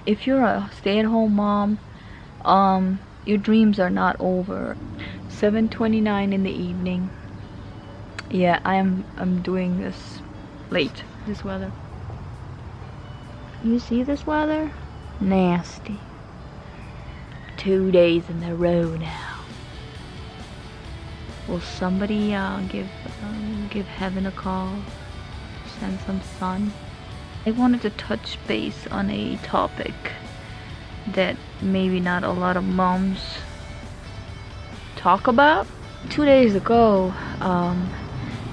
if you're a stay-at-home mom, your dreams are not over. 7:29 in the evening. Yeah, I'm doing this late. This weather. You see this weather? Nasty. 2 days in a row now. Will somebody give heaven a call? Send some sun? I wanted to touch base on a topic that maybe not a lot of moms talk about. 2 days ago,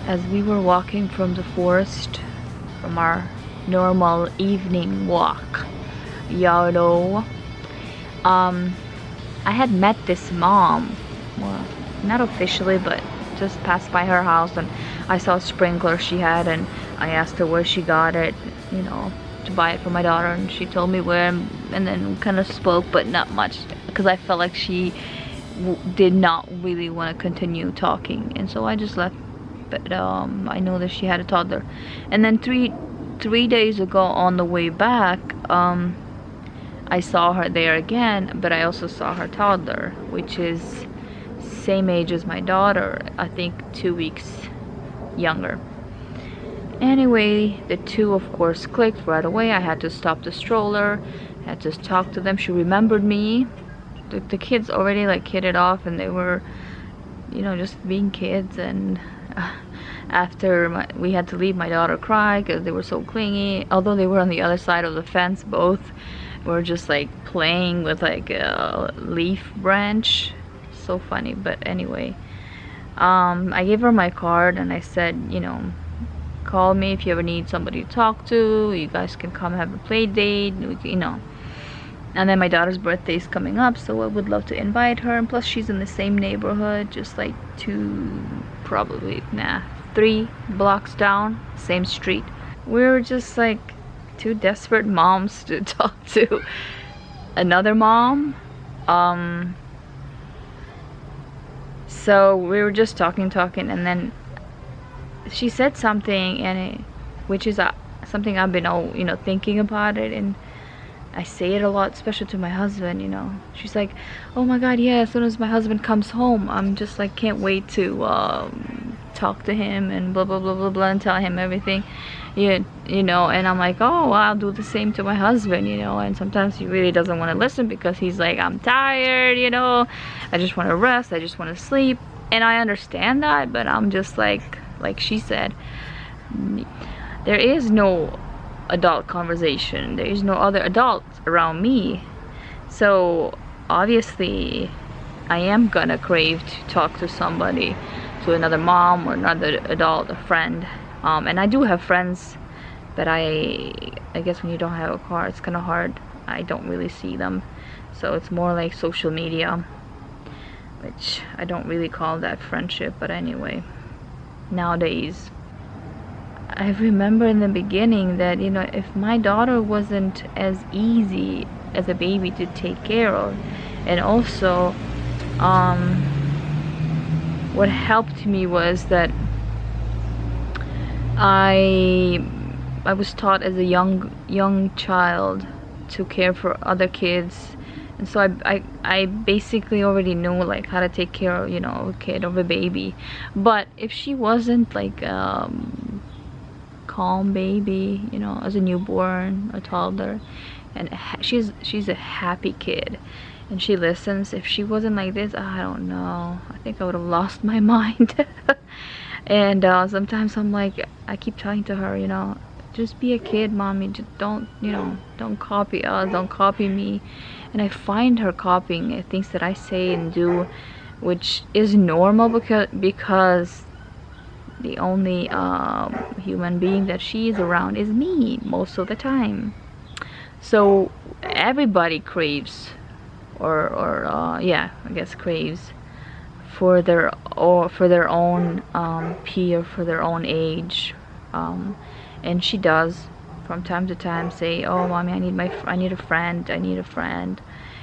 as we were walking from the forest, from our normal evening walk, y'all know, I had met this mom. Well, not officially, but just passed by her house, and I saw a sprinkler she had, and I asked her where she got it, you know, to buy it for my daughter, and she told me where, and then kind of spoke, but not much, because I felt like she did not really want to continue talking, and so I just left. But I know that she had a toddler, and then three days ago on the way back, I saw her there again, but I also saw her toddler, which is same age as my daughter, I think 2 weeks younger. Anyway, the two of course clicked right away. I had to stop the stroller, had to talk to them. She remembered me. The kids already like hit it off, and they were, you know, just being kids. And after we had to leave, my daughter cried because they were so clingy, although they were on the other side of the fence. Both were just like playing with like a leaf branch. So funny. But anyway, I gave her my card and I said, you know, call me if you ever need somebody to talk to. You guys can come have a play date, you know. And then my daughter's birthday is coming up, so I would love to invite her. And plus she's in the same neighborhood, just like 3 blocks down, same street. We were just like two desperate moms to talk to another mom. So we were just talking, and then she said something, and which is something I've been, you know, thinking about it, and I say it a lot, especially to my husband, you know. She's like, oh my god, yeah, as soon as my husband comes home, I'm just like, can't wait to talk to him and blah blah blah blah blah, and tell him everything, you know. And I'm like, oh, well, I'll do the same to my husband, you know. And sometimes he really doesn't want to listen because he's like, I'm tired, you know, I just want to rest, I just want to sleep. And I understand that, but I'm just like she said, there is no adult conversation, there is no other adults around me, so obviously I am gonna crave to talk to somebody, to another mom or another adult, a friend. And I do have friends, but I guess when you don't have a car, it's kind of hard. I don't really see them, so it's more like social media, which I don't really call that friendship. But anyway, nowadays I remember in the beginning that, you know, if my daughter wasn't as easy as a baby to take care of, and also what helped me was that I was taught as a young child to care for other kids, and so I basically already knew like how to take care of, you know, a kid, of a baby. But if she wasn't like calm baby, you know, as a newborn, a toddler, and she's a happy kid and she listens. If she wasn't like this, I don't know, I think I would have lost my mind. And sometimes I'm like, I keep telling to her, you know, just be a kid, mommy, just don't, you know, don't copy us, don't copy me. And I find her copying things that I say and do, which is normal because the only human being that she is around is me most of the time. So everybody craves, or yeah, I guess craves for their own peer, for their own age, and she does from time to time say, oh mommy, I need a friend.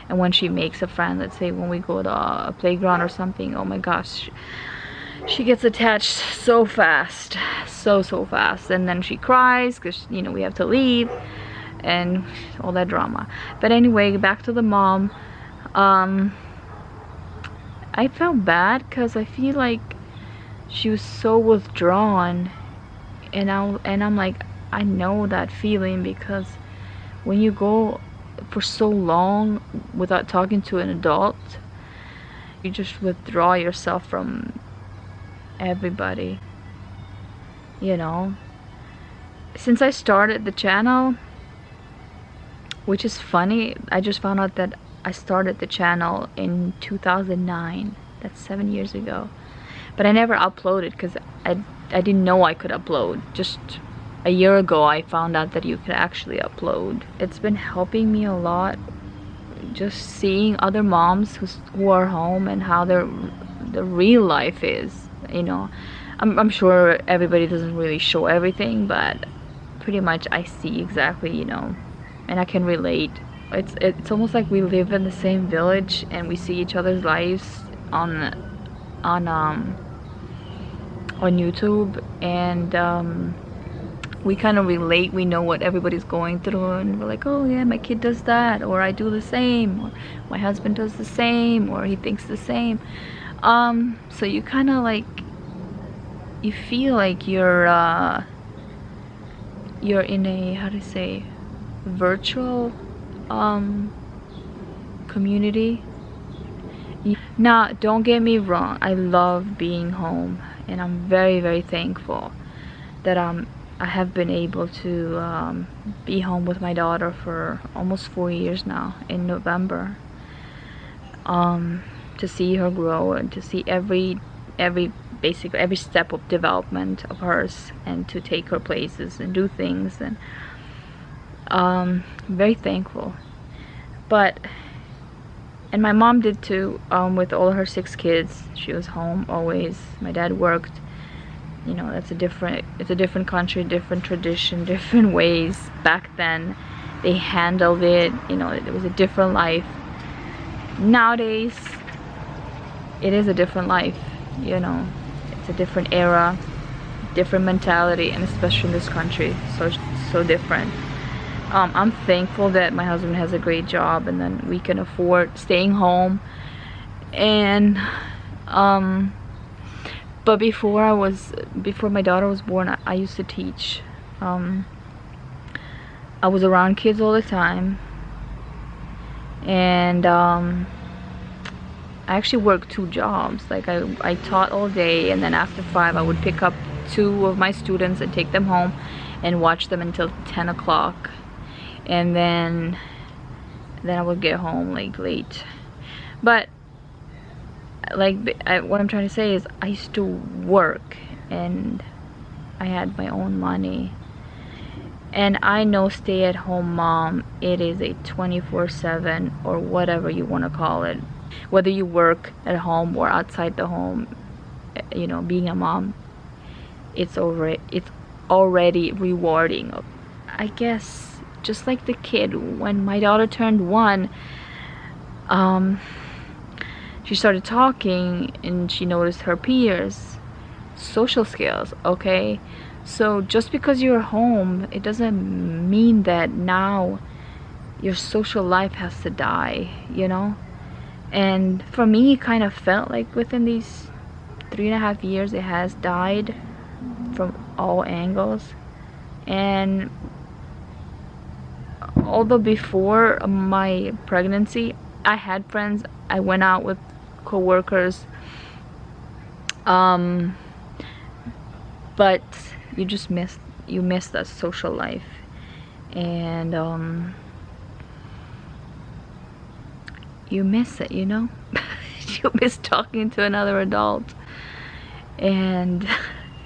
And when she makes a friend, let's say when we go to a playground or something, oh my gosh, she gets attached so fast, so fast, and then she cries because, you know, we have to leave. and all that drama. But anyway, back to the mom. I felt bad because I feel like she was so withdrawn, and I'm like, I know that feeling, because when you go for so long without talking to an adult, you just withdraw yourself from everybody, you know. Since I started the channel, which is funny, I just found out that I started the channel in 2009. That's 7 years ago. But I never uploaded because I didn't know I could upload. Just a year ago I found out that you could actually upload. It's been helping me a lot, just seeing other moms who are home and how the real life is, you know. I'm sure everybody doesn't really show everything, but pretty much I see exactly, you know, and I can relate. It's almost like we live in the same village and we see each other's lives on YouTube, and we kind of relate. We know what everybody's going through, and we're like, oh yeah, my kid does that, or I do the same, or my husband does the same, or he thinks the same. So you kind of like, you feel like you're in a, how to say, virtual community. Now, don't get me wrong, I love being home, and I'm very, very thankful that I have been able to be home with my daughter for almost 4 years now in November, to see her grow and to see basically every step of development of hers, and to take her places and do things, and I'm very thankful. And my mom did too, with all her 6 kids. She was home always. My dad worked. You know, it's a different country, different tradition, different ways. Back then they handled it, you know, it was a different life. Nowadays it is a different life, you know. It's a different era, different mentality, and especially in this country, so different. I'm thankful that my husband has a great job, and then we can afford staying home. And but before my daughter was born, I used to teach. I was around kids all the time, and I actually worked 2 jobs. Like I taught all day, and then after 5 I would pick up 2 of my students and take them home and watch them until 10 o'clock. And then I would get home like late. But like, what I'm trying to say is, I used to work and I had my own money, and I know stay-at-home mom, it is a 24/7, or whatever you want to call it, whether you work at home or outside the home. You know, being a mom, it's already rewarding, I guess. Just like the kid, when my daughter turned 1, she started talking and she noticed her peers, social skills, okay? So just because you're home, it doesn't mean that now your social life has to die, you know? And for me, it kind of felt like within these 3.5 years, it has died from all angles. And although before my pregnancy, I had friends, I went out with co-workers, but you just miss that social life. And you miss it, you know. You miss talking to another adult. And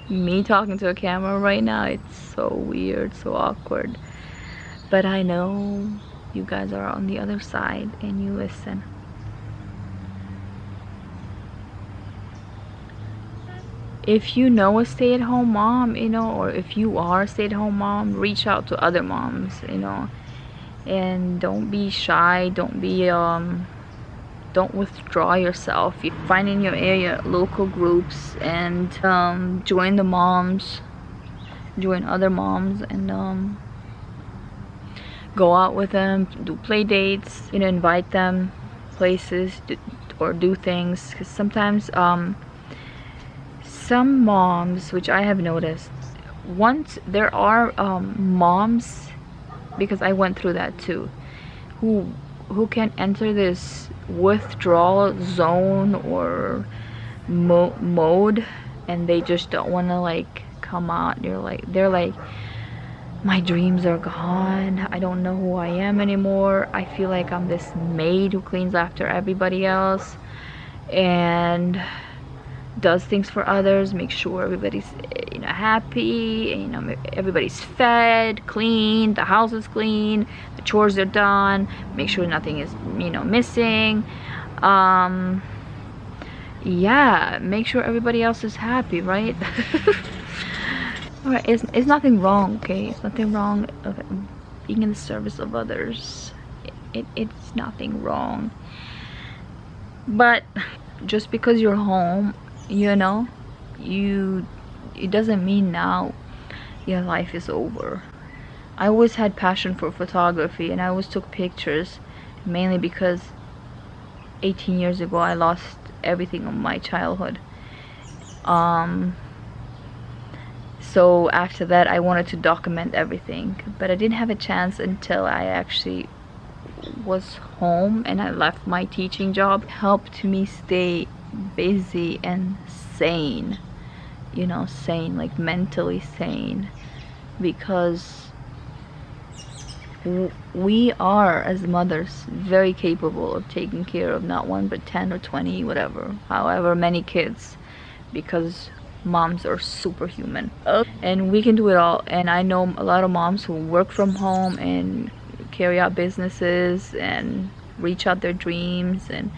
me talking to a camera right now, it's so weird, so awkward. But I know you guys are on the other side and you listen. If you know a stay-at-home mom, you know, or if you are a stay-at-home mom, reach out to other moms, you know. And don't be shy, don't withdraw yourself. You find in your area local groups and join the moms, join other moms, and go out with them, do play dates, you know, invite them places, or do things. Because sometimes some moms, which I have noticed, once there are moms, because I went through that too, who can enter this withdrawal zone or mode, and they just don't want to like come out. They're like, my dreams are gone, I don't know who I am anymore, I feel like I'm this maid who cleans after everybody else and does things for others, make sure everybody's, you know, happy, and, you know, everybody's fed, clean, the house is clean, the chores are done, make sure nothing is, you know, missing. Yeah, make sure everybody else is happy, right? Alright, it's nothing wrong, okay? It's nothing wrong of being in the service of others. It's nothing wrong. But just because you're home, you know, it doesn't mean now your life is over. I always had passion for photography, and I always took pictures, mainly because 18 years ago I lost everything of my childhood. So after that I wanted to document everything, but I didn't have a chance until I actually was home and I left my teaching job. It helped me stay busy and sane, you know, sane, like mentally sane, because we are, as mothers, very capable of taking care of not one but 10 or 20, whatever, however many kids, because moms are superhuman. And we can do it all. And I know a lot of moms who work from home and carry out businesses and reach out their dreams and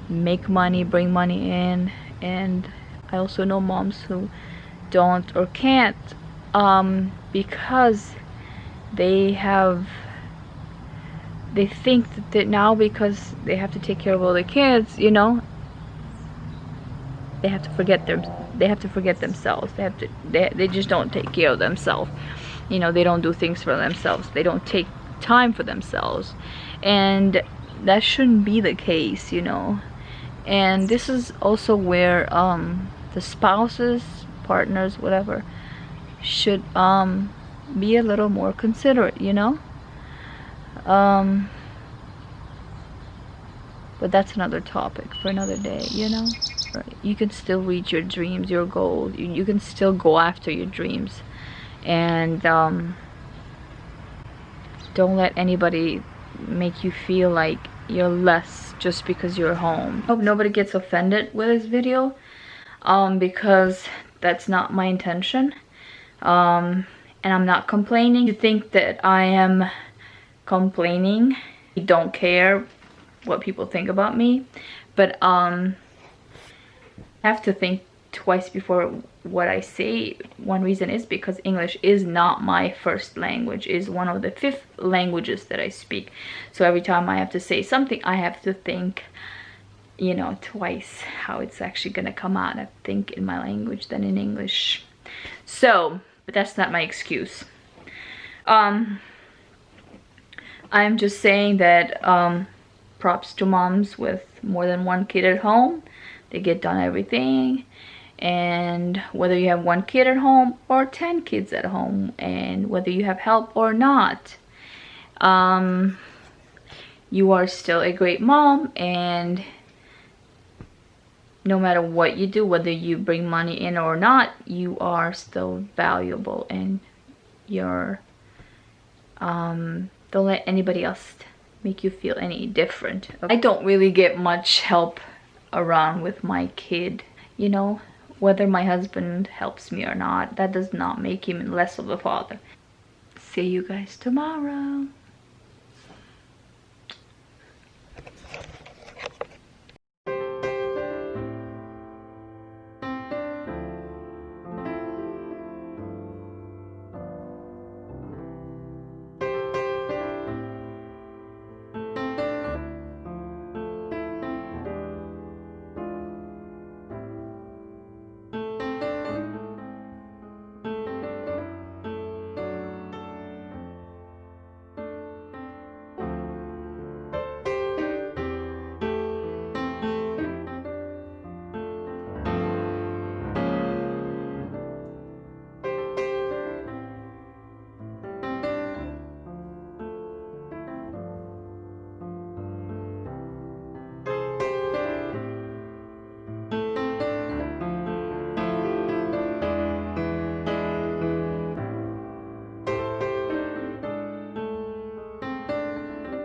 make money, bring money in. And I also know moms who don't or can't because they think that now, because they have to take care of all the kids, you know, they have to forget themselves. They just don't take care of themselves, you know. They don't do things for themselves, they don't take time for themselves, and that shouldn't be the case, you know. And this is also where the spouses, partners, whatever, should be a little more considerate, you know. But that's another topic for another day, you know. You can still reach your dreams, your goals. You can still go after your dreams, and don't let anybody make you feel like you're less just because you're home. I hope nobody gets offended with this video, because that's not my intention. And I'm not complaining. You think that I am complaining, I don't care what people think about me, but I have to think twice before what I say. One reason is because English is not my first language, is one of the 5th languages that I speak. So every time I have to say something, I have to think, you know, twice how it's actually gonna come out. I think in my language than in English. So, but that's not my excuse. I'm just saying that props to moms with more than one kid at home. They get done everything, and whether you have one kid at home or 10 kids at home, and whether you have help or not, you are still a great mom. And no matter what you do, whether you bring money in or not, you are still valuable, and you're don't let anybody else make you feel any different. I don't really get much help around with my kid, you know. Whether my husband helps me or not, that does not make him less of a father. See you guys tomorrow.